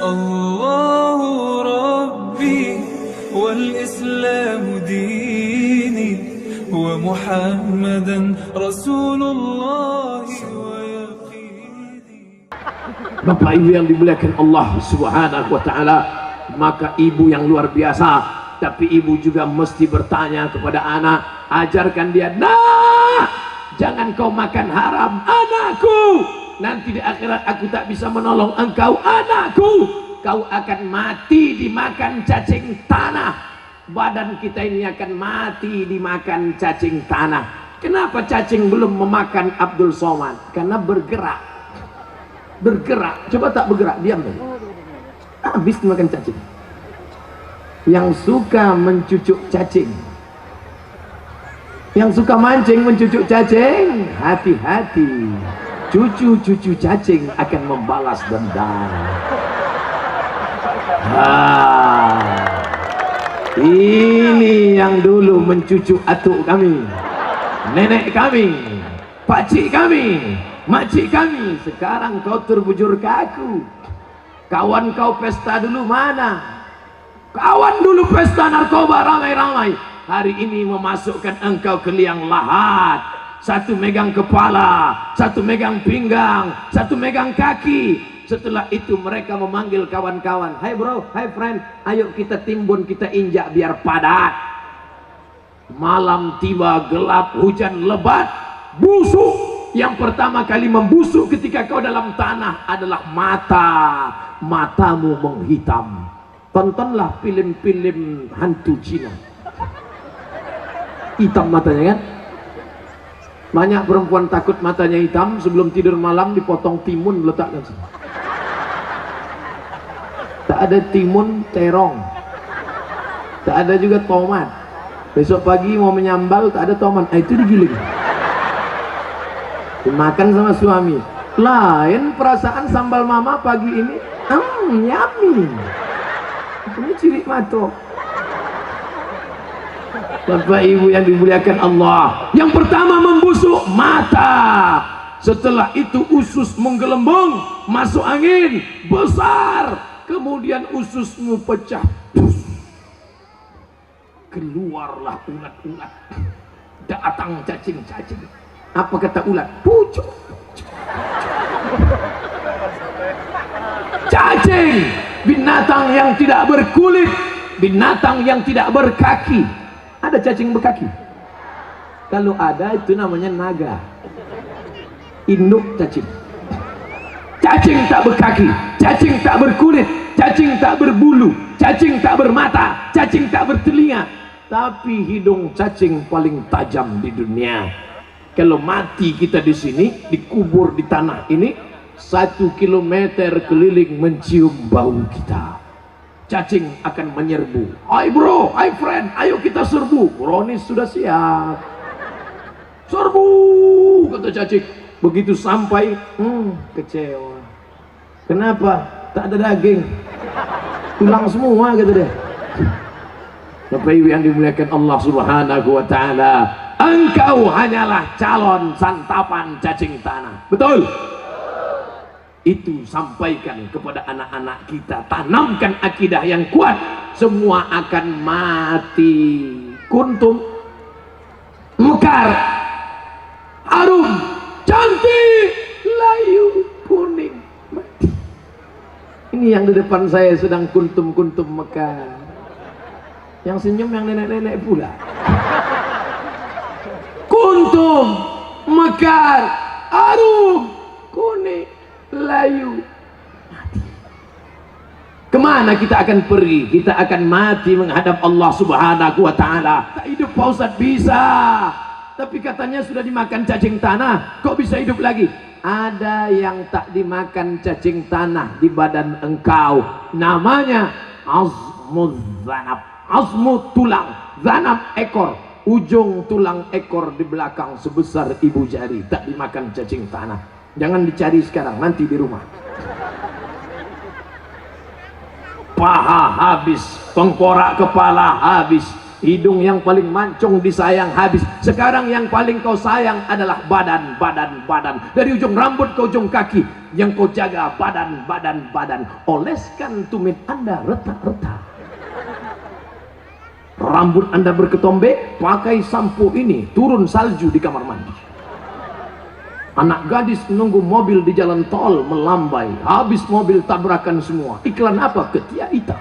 الله ربي والإسلام ديني ومحمدا رسول الله ويقيني. Bapak Ibu yang dimuliakan Allah Subhanahu wa taala, maka ibu yang luar biasa, tapi ibu juga mesti bertanya kepada anak, ajarkan dia, nah, jangan kau makan haram anakku, nanti di akhirat aku tak bisa menolong engkau anakku, kau akan mati dimakan cacing tanah, badan kita ini akan mati dimakan cacing tanah. Kenapa cacing belum memakan Abdul Somad? Karena bergerak. Coba tak bergerak, diam deh, habis dimakan cacing. Yang suka mencucuk cacing, yang suka mancing mencucuk cacing, hati-hati, cucu-cucu cacing akan membalas dendam. Ini yang dulu mencucuk atuk kami, nenek kami, pakcik kami, makcik kami. Sekarang kau terbujur ke aku. Kawan kau pesta dulu mana? Kawan dulu pesta narkoba ramai-ramai, hari ini memasukkan engkau ke liang lahat. Satu megang kepala, satu megang pinggang, satu megang kaki. Setelah itu mereka memanggil kawan-kawan, hai bro, hai friend, ayo kita timbun, kita injak biar padat. Malam tiba, gelap, hujan lebat, busuk. Yang pertama kali membusuk ketika kau dalam tanah adalah matamu menghitam. Tontonlah film-film hantu Cina, hitam matanya kan. Banyak perempuan takut matanya hitam, sebelum tidur malam dipotong timun letakkan sini. Tak ada timun, terong, tak ada juga tomat. Besok pagi mau menyambal tak ada tomat, itu digiling, dimakan sama suami. Lain perasaan sambal mama pagi ini, yummy. Ini ciri matok. Bapak Ibu yang dimuliakan Allah, yang pertama membusuk mata, setelah itu usus menggelembung, masuk angin besar, kemudian ususmu pecah, keluarlah ulat-ulat, datang cacing-cacing. Apa kata ulat? Pucuk. Cacing, binatang yang tidak berkulit, binatang yang tidak berkaki. Ada cacing berkaki? Kalau ada, itu namanya naga, induk cacing. Cacing tak berkaki, cacing tak berkulit, cacing tak berbulu, cacing tak bermata, cacing tak bertelinga, tapi hidung cacing paling tajam di dunia. Kalau mati kita di sini, dikubur di tanah ini, 1 kilometer keliling mencium bau kita. Cacing akan menyerbu. Hai bro, hai friend, ayo kita serbu. Bronis sudah siap. Serbu, kata cacing. Begitu sampai, kecewa. Kenapa? Tak ada daging, tulang semua, kata dia. Bapak Ibu yang dimuliakan Allah Subhanahu wa taala, engkau hanyalah calon santapan cacing tanah. Betul? Itu sampaikan kepada anak-anak kita, tanamkan akidah yang kuat, semua akan mati. Kuntum, mekar, harum, cantik, layu, kuning, mati. Ini yang di depan saya sedang kuntum-kuntum mekar. Yang senyum yang nenek-nenek pula. Kuntum, mekar, harum, kuning, layu, mati. Kemana kita akan pergi? Kita akan mati menghadap Allah Subhanahu wa taala. Tak hidup Pak Ustadz? Bisa, tapi katanya sudah dimakan cacing tanah, kok bisa hidup lagi? Ada yang tak dimakan cacing tanah di badan engkau, namanya azmuz zanab. Azmu tulang, zanab ekor, ujung tulang ekor di belakang sebesar ibu jari, tak dimakan cacing tanah. Jangan dicari sekarang, nanti di rumah. Paha habis, tengkorak kepala habis, Hidung yang paling mancung disayang habis. Sekarang yang paling kau sayang adalah badan. Dari ujung rambut ke ujung kaki, yang kau jaga badan. Oleskan tumit Anda retak-retak. Rambut Anda berketombe, pakai sampo ini, turun salju di kamar mandi. Anak gadis menunggu mobil di jalan tol melambai, habis mobil tabrakan semua. Iklan apa? Ketiak hitam.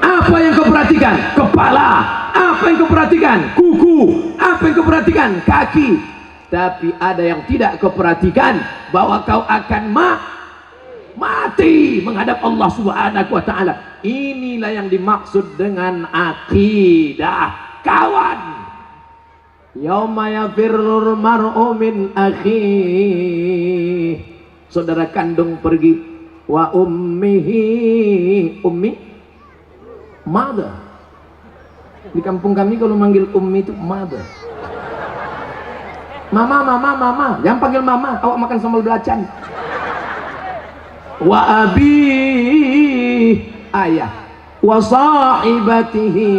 Apa yang kau perhatikan? Kepala. Apa yang kau perhatikan? Kuku. Apa yang kau perhatikan? Kaki. Tapi ada yang tidak kau perhatikan, bahwa kau akan mati menghadap Allah Subhanahu wa ta'ala. Inilah yang dimaksud dengan akidah, kawan. Yauma yafirrul mar'u min akhihi. Saudara kandung pergi, wa ummihi. Ummi, mother. Di kampung kami kalau manggil ummi itu mother. Mama. Jangan panggil mama, awak makan sambal belacan. Wa abi, ayah. Wa sahibatihi,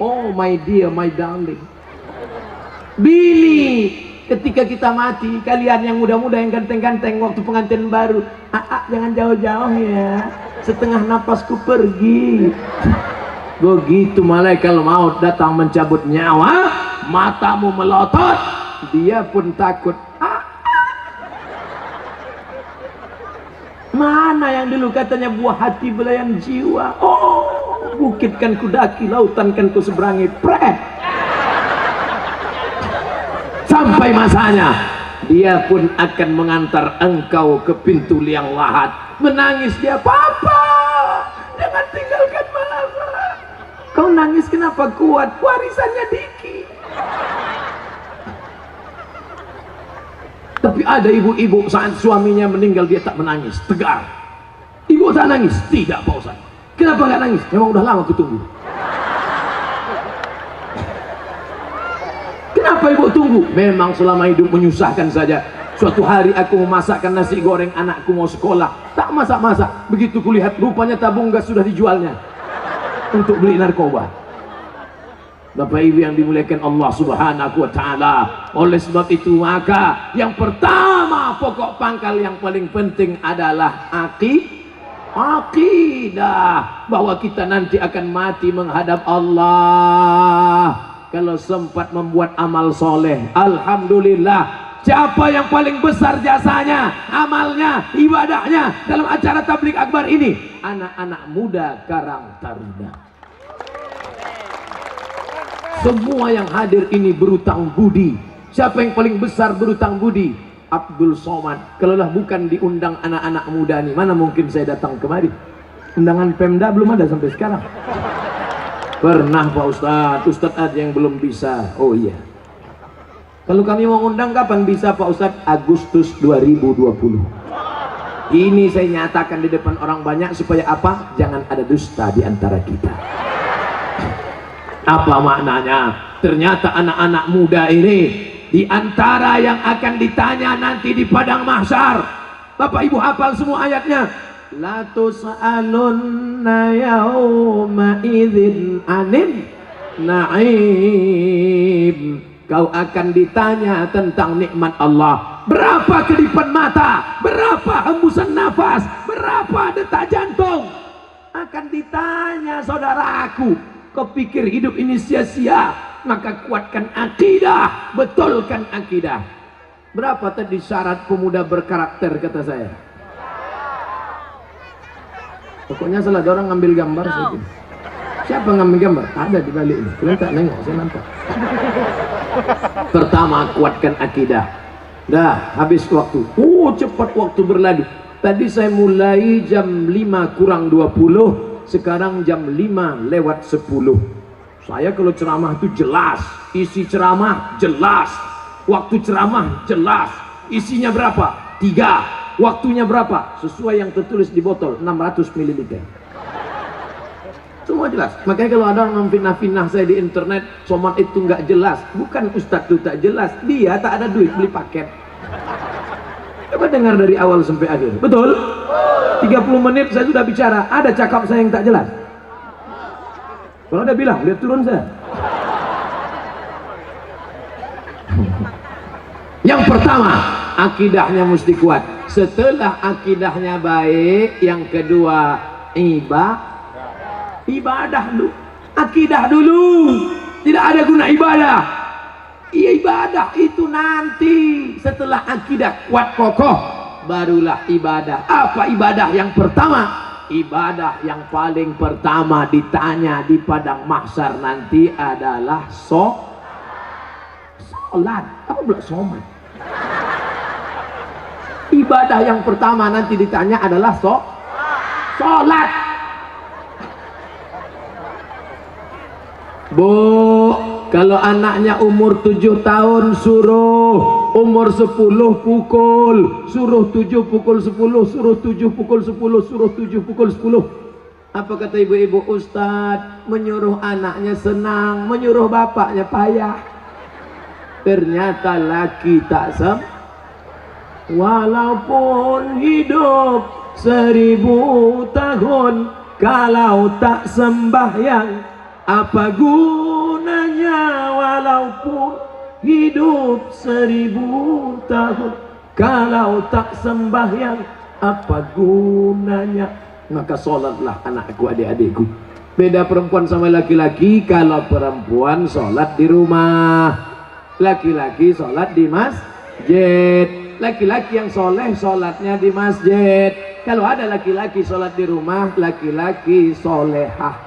oh my dear, my darling. Bini, ketika kita mati, kalian yang muda-muda, yang ganteng-ganteng, waktu pengantin baru, jangan jauh-jauh ya, setengah napasku pergi. Begitu malaikat maut datang mencabut nyawa, matamu melotot, dia pun takut. Mana yang dulu katanya buah hati belayan jiwa. Oh, bukit kan ku daki, lautan kan ku seberangi. Pret. Sampai masanya, dia pun akan mengantar engkau ke pintu liang lahat. Menangis dia, papa, jangan tinggalkan mama. Kau nangis kenapa? Kuat, warisannya dikit. Tapi ada ibu-ibu saat suaminya meninggal dia tak menangis, tegar. Ibu tak nangis? Tidak, Pak Ustaz. Kenapa nggak nangis? Memang udah lama kutunggu. Kenapa ibu tunggu? Memang selama hidup menyusahkan saja. Suatu hari aku memasakkan nasi goreng, anakku mau sekolah, tak masak-masak. Begitu kulihat rupanya tabung gas sudah dijualnya untuk beli narkoba. Bapak Ibu yang dimuliakan Allah Subhanahu wa ta'ala. Oleh sebab itu maka yang pertama, pokok pangkal yang paling penting adalah akidah, bahwa kita nanti akan mati menghadap Allah. Kalau sempat membuat amal soleh, alhamdulillah. Siapa yang paling besar jasanya, amalnya, ibadahnya dalam acara tabligh akbar ini? Anak-anak muda Karang Taruna. Semua yang hadir ini berutang budi. Siapa yang paling besar berutang budi? Abdul Somad. Kalaulah bukan diundang anak-anak muda ini, mana mungkin saya datang kemari. Undangan Pemda belum ada sampai sekarang. Pernah Pak Ustadz, Ustadz ada yang belum bisa. Oh iya, kalau kami mau undang kapan bisa Pak Ustadz? Agustus 2020. Ini saya nyatakan di depan orang banyak supaya apa? Jangan ada dusta di antara kita. Apa maknanya? Ternyata anak-anak muda ini di antara yang akan ditanya nanti di padang mahsyar. Bapak Ibu hafal semua ayatnya. La tus'alunna yawma idzin anin na'im. Kau akan ditanya tentang nikmat Allah. Berapa kedipan mata, berapa hembusan nafas, berapa detak jantung, akan ditanya saudaraku. Kau pikir hidup ini sia-sia? Maka kuatkan akidah, betulkan akidah. Berapa tadi syarat pemuda berkarakter kata saya? Pokoknya salah ada orang ngambil gambar sedikit. Siapa ngambil gambar? Ada di balik ini. Kalian tak nengok, saya nampak. Pertama, kuatkan akidah. Dah, habis waktu. Cepat waktu berlalu. Tadi saya mulai jam 5 kurang 20, sekarang jam 5 lewat 10. Saya kalau ceramah itu jelas, isi ceramah jelas, waktu ceramah jelas, isinya berapa? 3. Waktunya berapa? Sesuai yang tertulis di botol, 600 ml. Semua jelas. Makanya kalau ada orang memfitnah-fitnah saya di internet, somad itu nggak jelas. Bukan Ustadz itu tak jelas, dia tak ada duit beli paket. Coba dengar dari awal sampai akhir. Betul? 30 menit saya sudah bicara, ada cakap saya yang tak jelas? Kalau udah bilang, dia turun saya. Yang pertama, akidahnya mesti kuat. Setelah akidahnya baik, yang kedua ibadah dulu. Akidah dulu. Tidak ada guna ibadah. Ibadah itu nanti setelah akidah kuat kokoh, barulah ibadah. Apa ibadah yang pertama? Ibadah yang paling pertama ditanya di padang mahsyar nanti adalah sholat. Apa pula sholat? Ibadah yang pertama nanti ditanya adalah sholat. Bu, kalau anaknya umur 7 tahun suruh, umur 10 pukul, suruh 7 pukul 10, suruh 7 pukul 10, suruh 7 pukul 10. Apa kata ibu-ibu? Ustadz, menyuruh anaknya senang, menyuruh bapaknya payah. Ternyata laki tak walaupun hidup 1000 tahun, kalau tak sembahyang apa gunanya? Walaupun hidup 1000 tahun, kalau tak sembahyang apa gunanya? Maka sholatlah anakku, adik-adikku. Beda perempuan sama laki-laki. Kalau perempuan sholat di rumah, laki-laki sholat di masjid. Laki-laki yang soleh sholatnya di masjid. Kalau ada laki-laki sholat di rumah, laki-laki solehah.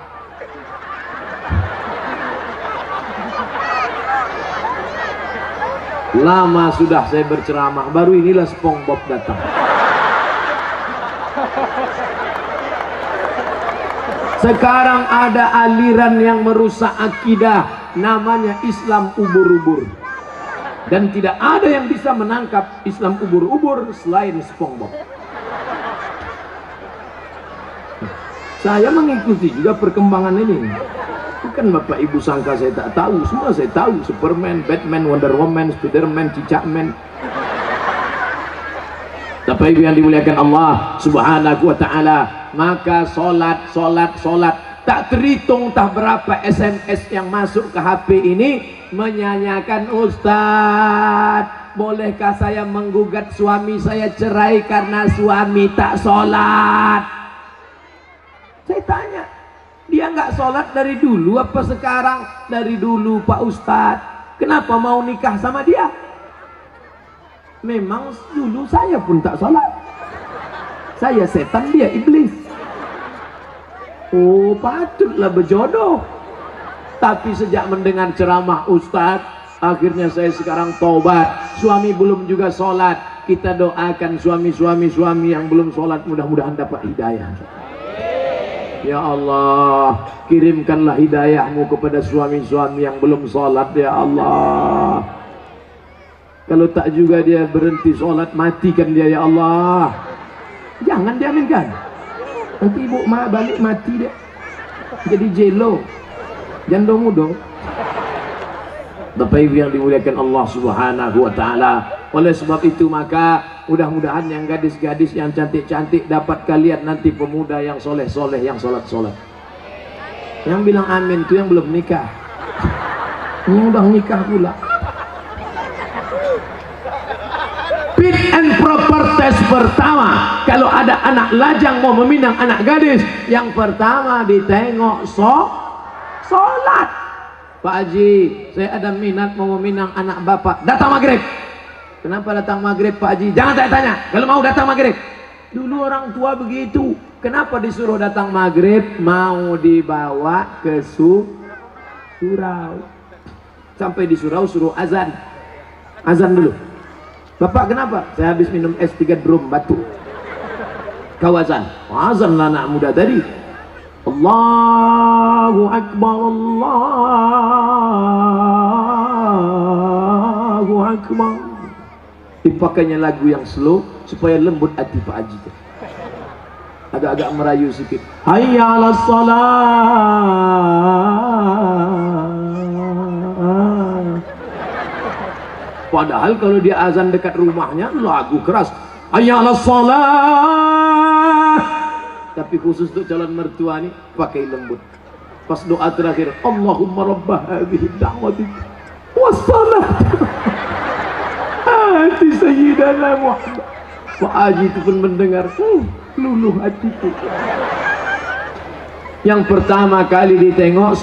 Lama sudah saya berceramah, baru inilah SpongeBob datang. Sekarang ada aliran yang merusak akidah, namanya Islam ubur-ubur. Dan tidak ada yang bisa menangkap Islam ubur-ubur selain SpongeBob. Saya mengikuti juga perkembangan ini. Bukan Bapak Ibu sangka saya tak tahu, semua saya tahu. Superman, Batman, Wonder Woman, Spiderman, Cicakman. Bapak Ibu yang dimuliakan Allah Subhanahu wa ta'ala, maka solat tak terhitung tak berapa SMS yang masuk ke HP ini menyanyikan, Ustadz, bolehkah saya menggugat suami saya cerai karena suami tak solat? Saya tanya, dia nggak sholat dari dulu apa sekarang? Dari dulu Pak Ustadz. Kenapa mau nikah sama dia? Memang dulu saya pun tak sholat. Saya setan, dia iblis. Oh, patutlah berjodoh. Tapi sejak mendengar ceramah Ustadz, akhirnya saya sekarang tobat. Suami belum juga sholat. Kita doakan suami yang belum sholat, mudah-mudahan dapat hidayah. Ya Allah, kirimkanlah hidayahmu kepada suami-suami yang belum sholat, ya Allah. Kalau tak juga dia berhenti sholat, matikan dia, ya Allah. Jangan diaminkan. Nanti ibu balik mati dia. Jadi jelo, janda muda. Bapak Ibu yang dimuliakan Allah Subhanahu wa ta'ala. Oleh sebab itu maka mudah-mudahan yang gadis-gadis yang cantik-cantik dapat kalian nanti pemuda yang soleh-soleh, yang sholat-sholat. Yang bilang amin itu yang belum nikah. Yang udah nikah pula. Fit and proper test pertama, kalau ada anak lajang mau meminang anak gadis, yang pertama ditengok sholat. Pak Haji, saya ada minat mau meminang anak bapak. Datang maghrib. Kenapa datang maghrib Pak Haji? Jangan tanya-tanya. Kalau mau datang maghrib. Dulu orang tua begitu. Kenapa disuruh datang maghrib? Mau dibawa ke surau. Sampai di surau suruh azan. Azan dulu. Bapak kenapa? Saya habis minum es 3 drum batu. Kau azan. Azan lah anak muda tadi. Allahu Akbar, Allahu Akbar. Dipakainya lagu yang slow supaya lembut hati Pak Haji. Agak-agak merayu sedikit. Hayya 'alas shalah. Padahal kalau dia azan dekat rumahnya lagu keras. Hayya 'alas shalah. Tapi khusus untuk calon mertua nih pakai lembut. Pas doa terakhir, Allahumma rabbah hadhihi da'wati wassalam ati sayyidana Muhammad. Pak Haji itu pun mendengar, luluh hatiku. Yang pertama kali ditengok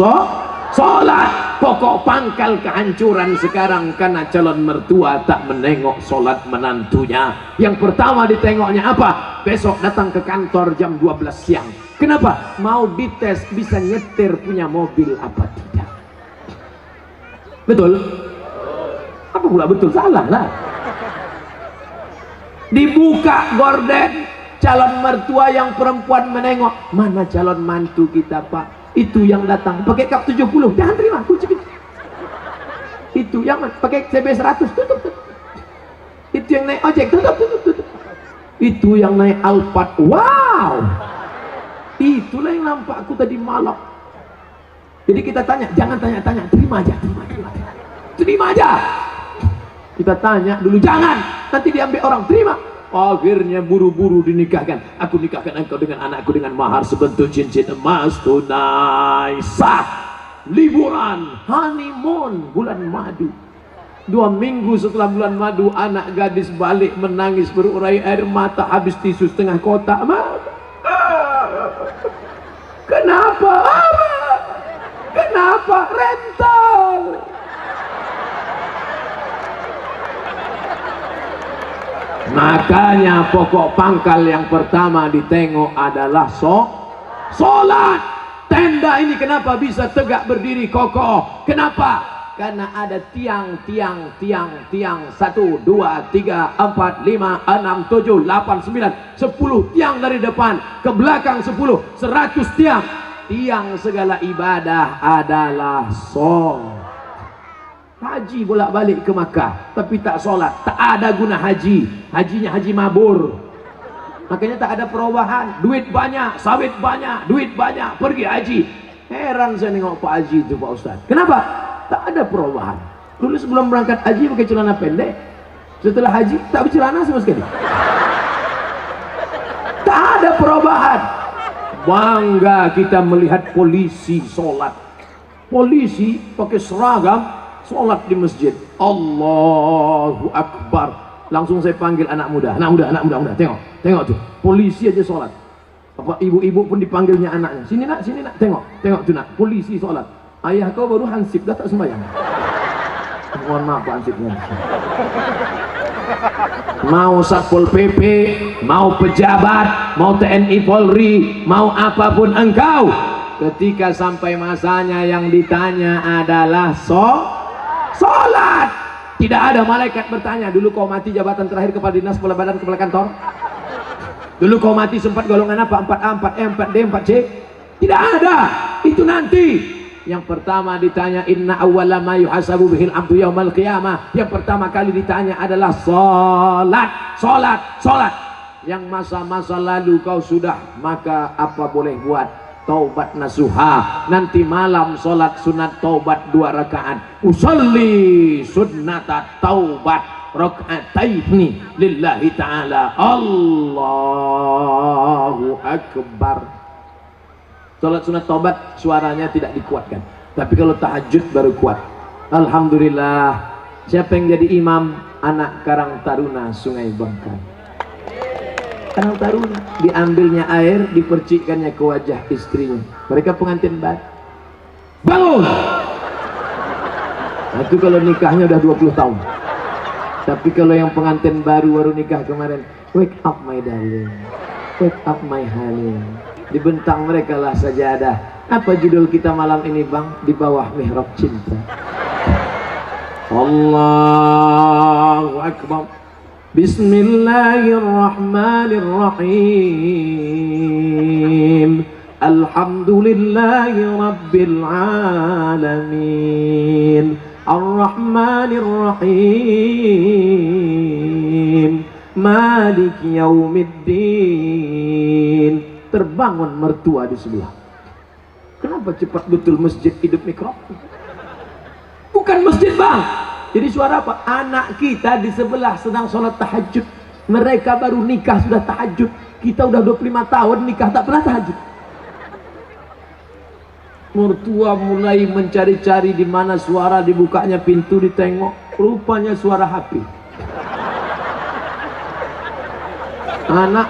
sholat. Pokok pangkal kehancuran sekarang karena calon mertua tak menengok sholat menantunya. Yang pertama ditengoknya apa? Besok datang ke kantor jam 12 siang. Kenapa? Mau dites bisa nyetir punya mobil apa tidak. Betul? Apa pula betul? Salah lah. Dibuka gorden, calon mertua yang perempuan menengok, mana calon mantu kita pak? Itu yang datang pakai kap 70, jangan terima, kunci. Itu yang pakai CB 100, tutup. Itu yang naik ojek, tutup. Itu yang naik Alphard, wow. Itulah yang nampak aku tadi malam. Jadi kita tanya, jangan tanya-tanya, terima aja. Kita tanya dulu, jangan, nanti diambil orang, terima. Akhirnya buru-buru dinikahkan. Aku nikahkan engkau dengan anakku dengan mahar sebentuk cincin emas tunai sah. Liburan, honeymoon, bulan madu. 2 minggu setelah bulan madu, anak gadis balik menangis berurai air mata, habis tisu setengah kotak. Kenapa? Rental. Makanya pokok pangkal yang pertama ditengok adalah sholat. Tenda ini kenapa bisa tegak berdiri kokoh? Kenapa? Karena ada tiang 1, 2, 3, 4, 5, 6, 7, 8, 9, 10 tiang dari depan ke belakang 10, 100 tiang. Tiang segala ibadah adalah sholat. Haji bolak-balik ke Makkah tapi tak sholat, tak ada guna hajinya haji mabur. Makanya tak ada perubahan, duit banyak, sawit banyak, duit banyak, pergi haji. Heran saya nengok Pak Haji itu Pak Ustaz, kenapa? Tak ada perubahan. Dulu sebelum berangkat haji pakai celana pendek, setelah haji tak bercelana sama sekali. Tak ada perubahan. Bangga kita melihat polisi sholat, polisi pakai seragam sholat di masjid. Allahu Akbar. Langsung saya panggil anak muda. Tengok tuh, polisi aja sholat. Apa ibu-ibu pun dipanggilnya anaknya. Sini nak, tengok tuh nak, polisi sholat. Ayah kau baru hansip, dah tak sembahyang. Mohon maaf Pak hansipnya. Mau Satpol PP, mau pejabat, mau TNI Polri, mau apapun engkau, ketika sampai masanya yang ditanya adalah sholat. Tidak ada malaikat bertanya, dulu kau mati jabatan terakhir kepala dinas, kepala badan, kepala kantor? Dulu kau mati sempat golongan apa? 4A, 4E, 4D, 4C? Tidak ada. Itu nanti. Yang pertama ditanya, inna awwala ma yuhasabu bihil abdu yaumal qiyamah. Yang pertama kali ditanya adalah sholat. Yang masa-masa lalu kau sudah, maka apa boleh buat? Taubat nasuha. Nanti malam sholat sunat taubat 2 rakaat. Usolli sunnata taubat raka'ataini lillahi ta'ala. Allahu Akbar. Sholat sunat taubat suaranya tidak dikuatkan, tapi kalau tahajud baru kuat. Alhamdulillah. Siapa yang jadi imam? Anak Karang Taruna Sungai Bangkai. Karang Taruna, diambilnya air, dipercikkannya ke wajah istrinya. Mereka pengantin baru. Bangun! Nah, itu kalau nikahnya udah 20 tahun. Tapi kalau yang pengantin baru nikah kemarin, wake up my darling, wake up my honey. Dibentang mereka lah sajadah. Apa judul kita malam ini bang? Di bawah mihrab cinta. Allahu Akbar. Bismillahirrahmanirrahim. Alhamdulillahi Rabbil Alamin. Ar-Rahmanirrahim. Malik Yaumiddin. Terbangun mertua di sebelah. Kenapa cepat betul masjid hidup mikrofon? Bukan masjid bang. Jadi suara apa? Anak kita di sebelah sedang sholat tahajud. Mereka baru nikah sudah tahajud. Kita udah 25 tahun nikah tak pernah tahajud. Mertua mulai mencari-cari di mana suara dibukanya pintu, ditengok, rupanya suara HP. Anak